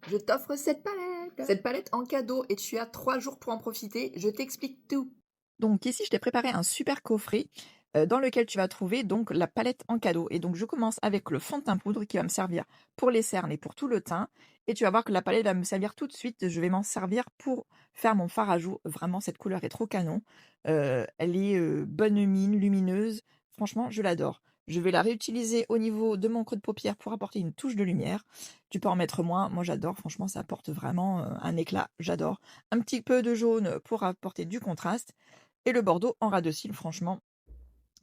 Je t'offre cette palette. Cette palette en cadeau et tu as 3 jours pour en profiter. Je t'explique tout. Donc ici, je t'ai préparé un super coffret, dans lequel tu vas trouver donc la palette en cadeau et donc je commence avec le fond de teint poudre qui va me servir pour les cernes et pour tout le teint et tu vas voir que la palette va me servir tout de suite. Je vais m'en servir pour faire mon fard à joues. Vraiment cette couleur est trop canon. Elle est, bonne mine, lumineuse. Franchement, je l'adore. Je vais la réutiliser au niveau de mon creux de paupière pour apporter une touche de lumière. Tu peux en mettre moins, moi j'adore, franchement ça apporte vraiment, un éclat, j'adore. Un petit peu de jaune pour apporter du contraste et le bordeaux en ras de cils, franchement,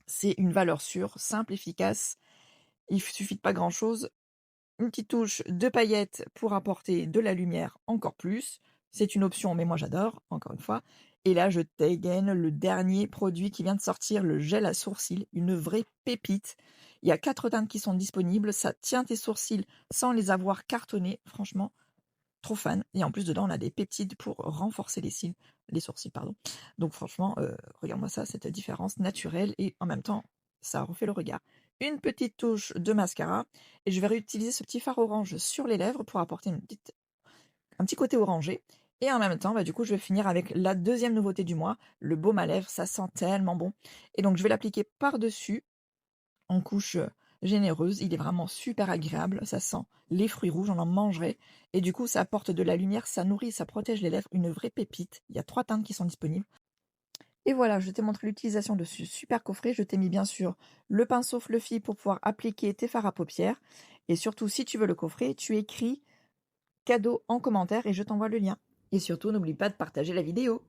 c'est une valeur sûre, simple, efficace. Il suffit de pas grand-chose. Une petite touche de paillettes pour apporter de la lumière encore plus. C'est une option, mais moi j'adore, encore une fois. Et là, je dégaine le dernier produit qui vient de sortir, le gel à sourcils, une vraie pépite. Il y a 4 teintes qui sont disponibles. Ça tient tes sourcils sans les avoir cartonnés. Franchement, trop fan et en plus dedans on a des peptides pour renforcer les sourcils pardon. Donc franchement, regarde-moi ça, cette différence naturelle et en même temps, ça refait le regard. Une petite touche de mascara et je vais réutiliser ce petit fard orange sur les lèvres pour apporter un petit côté orangé et en même temps, bah, du coup, je vais finir avec la deuxième nouveauté du mois, le baume à lèvres, ça sent tellement bon et donc je vais l'appliquer par-dessus en couche, généreuse. Il est vraiment super agréable, ça sent les fruits rouges, on en mangerait et du coup ça apporte de la lumière, ça nourrit, ça protège les lèvres, une vraie pépite. Il y a 3 teintes qui sont disponibles et voilà, je t'ai montré l'utilisation de ce super coffret. Je t'ai mis bien sûr le pinceau fluffy pour pouvoir appliquer tes fards à paupières et surtout si tu veux le coffret, tu écris «cadeau» en commentaire et je t'envoie le lien et surtout n'oublie pas de partager la vidéo.